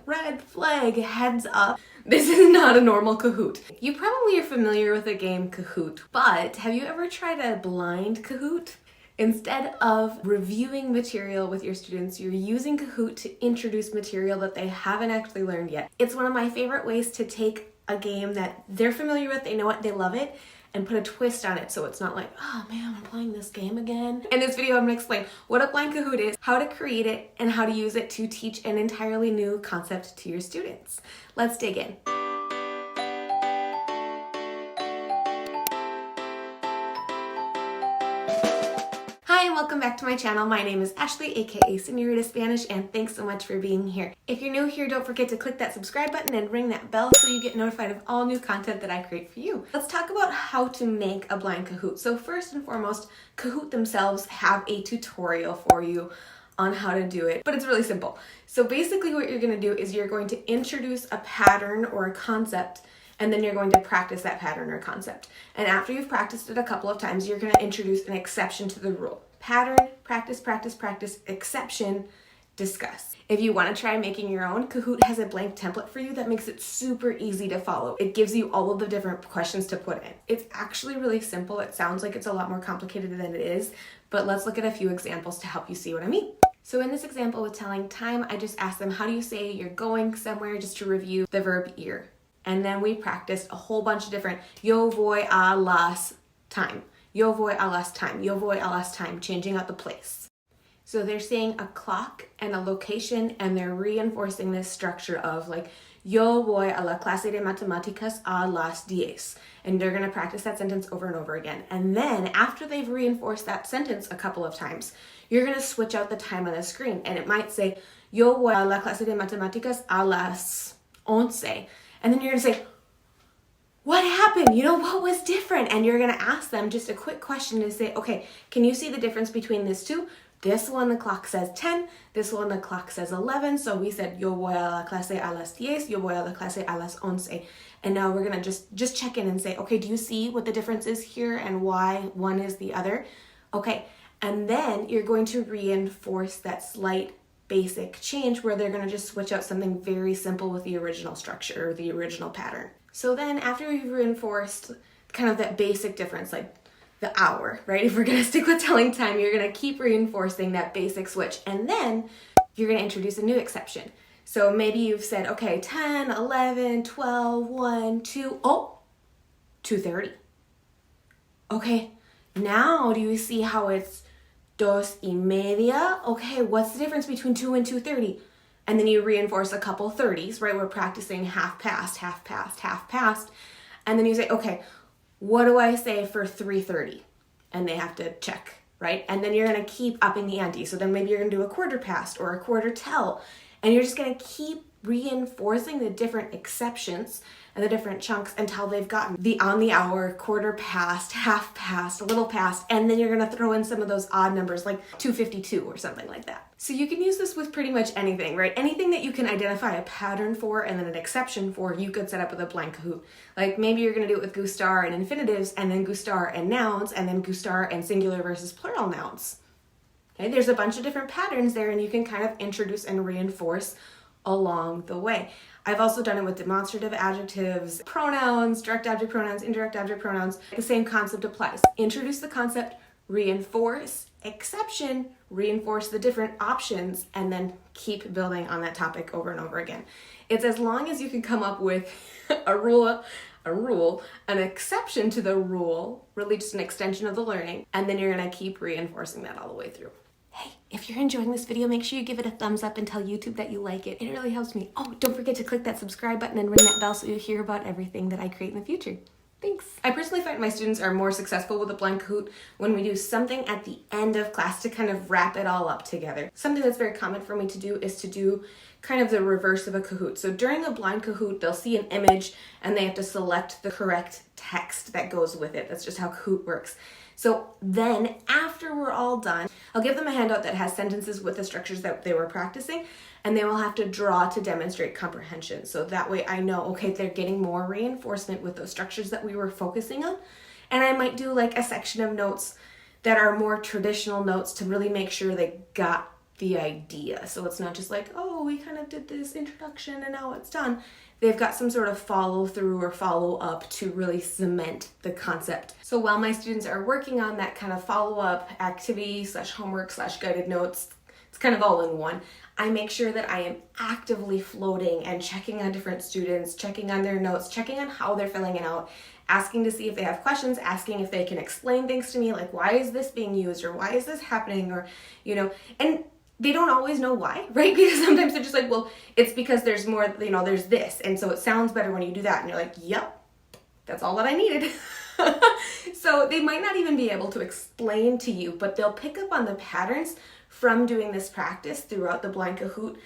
red flag, heads up. This is not a normal Kahoot. You probably are familiar with the game Kahoot, but have you ever tried a blind Kahoot? Instead of reviewing material with your students, you're using Kahoot to introduce material that they haven't actually learned yet. It's one of my favorite ways to take a game that they're familiar with, they know it, they love it, and put a twist on it so it's not like, oh man, I'm playing this game again. In this video, I'm gonna explain what a blind Kahoot is, how to create it, and how to use it to teach an entirely new concept to your students. Let's dig in. Hi and welcome back to my channel. My name is Ashley, aka Senorita Spanish, and thanks so much for being here. If you're new here, don't forget to click that subscribe button and ring that bell so you get notified of all new content that I create for you. Let's talk about how to make a blind Kahoot. So first and foremost, Kahoot themselves have a tutorial for you on how to do it, but it's really simple. So basically what you're going to do is you're going to introduce a pattern or a concept, and then you're going to practice that pattern or concept. And after you've practiced it a couple of times, you're going to introduce an exception to the rule. Pattern, practice, practice, practice, exception, discuss. If you want to try making your own, Kahoot has a blank template for you that makes it super easy to follow. It gives you all of the different questions to put in. It's actually really simple. It sounds like it's a lot more complicated than it is, but let's look at a few examples to help you see what I mean. So in this example with telling time, I just asked them, how do you say you're going somewhere, just to review the verb ir. And then we practiced a whole bunch of different yo voy a las time. Yo voy a las time, yo voy a las time, changing out the place. So they're saying a clock and a location, and they're reinforcing this structure of like, yo voy a la clase de matemáticas a las 10. And they're gonna practice that sentence over and over again. And then after they've reinforced that sentence a couple of times, you're gonna switch out the time on the screen. And it might say, yo voy a la clase de matemáticas a las 11. And then you're gonna say, what happened? You know, what was different? And you're gonna ask them just a quick question to say, okay, can you see the difference between these two? This one, the clock says 10. This one, the clock says 11. So we said, yo voy a la clase a las 10. Yo voy a la clase a las 11. And now we're gonna just check in and say, okay, do you see what the difference is here and why one is the other? Okay, and then you're going to reinforce that slight basic change where they're gonna just switch out something very simple with the original structure or the original pattern. So then after we've reinforced kind of that basic difference, like the hour, right? If we're gonna stick with telling time, you're gonna keep reinforcing that basic switch. And then you're gonna introduce a new exception. So maybe you've said, okay, 10, 11, 12, 1, 2, oh, 2:30. Okay, now do you see how it's 2:30? Okay, what's the difference between 2 and 2:30? And then you reinforce a couple 30s, right? We're practicing half past, half past, half past. And then you say, okay, what do I say for 3:30? And they have to check, right? And then you're gonna keep upping the ante. So then maybe you're gonna do a quarter past or a quarter till. And you're just gonna keep reinforcing the different exceptions and the different chunks until they've gotten the on the hour, quarter past, half past, a little past, and then you're gonna throw in some of those odd numbers like 2:52 or something like that. So you can use this with pretty much anything, right? Anything that you can identify a pattern for and then an exception for, you could set up with a blank Kahoot. Like maybe you're gonna do it with gustar and infinitives, and then gustar and nouns, and then gustar and singular versus plural nouns. Okay, there's a bunch of different patterns there, and you can kind of introduce and reinforce along the way. I've also done it with demonstrative adjectives, pronouns, direct object pronouns, indirect object pronouns. The same concept applies. Introduce the concept, reinforce, exception, reinforce the different options, and then keep building on that topic over and over again. It's as long as you can come up with a rule, an exception to the rule, really just an extension of the learning, and then you're gonna keep reinforcing that all the way through. Hey, if you're enjoying this video, make sure you give it a thumbs up and tell YouTube that you like it. It really helps me. Oh, don't forget to click that subscribe button and ring that bell so you hear about everything that I create in the future. Thanks. I personally find my students are more successful with a blind Kahoot when we do something at the end of class to kind of wrap it all up together. Something that's very common for me to do is to do kind of the reverse of a Kahoot. So during a blind Kahoot, they'll see an image and they have to select the correct text that goes with it. That's just how Kahoot works. So then after we're all done, I'll give them a handout that has sentences with the structures that they were practicing, and they will have to draw to demonstrate comprehension. So that way I know, okay, they're getting more reinforcement with those structures that we were focusing on. And I might do like a section of notes that are more traditional notes to really make sure they got the idea. So it's not just like, oh, we kind of did this introduction and now it's done. They've got some sort of follow through or follow up to really cement the concept. So while my students are working on that kind of follow up activity / homework / guided notes, it's kind of all in one, I make sure that I am actively floating and checking on different students, checking on their notes, checking on how they're filling it out, asking to see if they have questions, asking if they can explain things to me, like why is this being used or why is this happening, or, and they don't always know why, right? Because sometimes they're just like, well, it's because there's more, there's this. And so it sounds better when you do that. And you're like, yep, that's all that I needed. So they might not even be able to explain to you, but they'll pick up on the patterns from doing this practice throughout the blind Kahoot.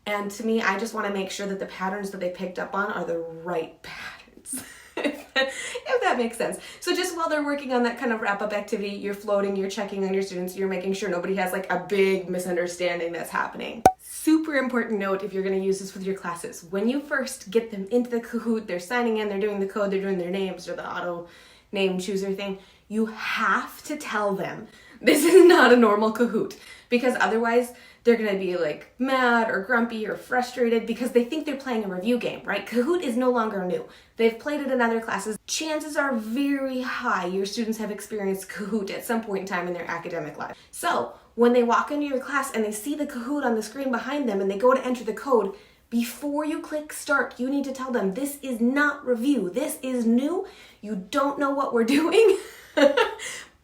And to me, I just want to make sure that the patterns that they picked up on are the right patterns. If that makes sense. So just while they're working on that kind of wrap-up activity, you're floating, you're checking on your students, you're making sure nobody has like a big misunderstanding that's happening. Super important note if you're going to use this with your classes. When you first get them into the Kahoot, they're signing in, they're doing the code, they're doing their names or the auto name chooser thing, you have to tell them this is not a normal Kahoot, because otherwise they're going to be like mad or grumpy or frustrated because they think they're playing a review game, right? Kahoot is no longer new. They've played it in other classes. Chances are very high your students have experienced Kahoot at some point in time in their academic life. So when they walk into your class and they see the Kahoot on the screen behind them and they go to enter the code, before you click start, you need to tell them this is not review. This is new. You don't know what we're doing.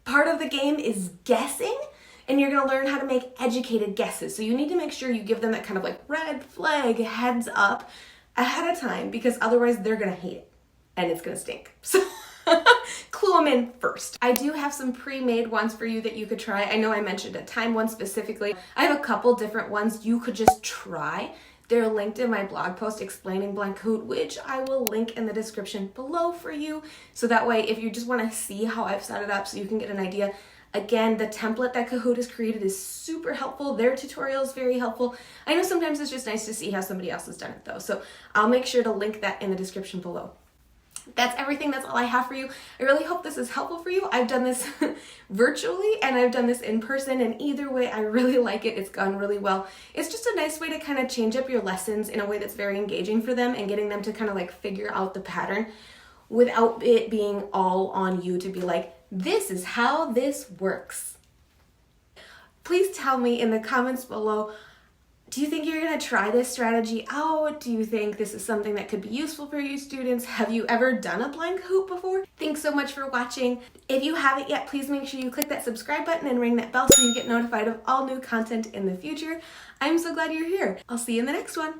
Part of the game is guessing, and you're going to learn how to make educated guesses. So you need to make sure you give them that kind of like red flag heads up ahead of time, because otherwise they're going to hate it and it's going to stink. So clue them in first. I do have some pre-made ones for you that you could try. I know I mentioned a time one specifically. I have a couple different ones you could just try. They're linked in my blog post explaining blind Kahoot, which I will link in the description below for you. So that way, if you just want to see how I've set it up so you can get an idea. Again, the template that Kahoot has created is super helpful. Their tutorial is very helpful. I know sometimes it's just nice to see how somebody else has done it though. So I'll make sure to link that in the description below. That's everything. That's all I have for you. I really hope this is helpful for you. I've done this virtually and I've done this in person, and either way, I really like it. It's gone really well. It's just a nice way to kind of change up your lessons in a way that's very engaging for them and getting them to kind of like figure out the pattern without it being all on you to be like, this is how this works. Please tell me in the comments below, do you think you're going to try this strategy out? Do you think this is something that could be useful for you students? Have you ever done a blind Kahoot before? Thanks so much for watching. If you haven't yet, please make sure you click that subscribe button and ring that bell so you get notified of all new content in the future. I'm so glad you're here. I'll see you in the next one.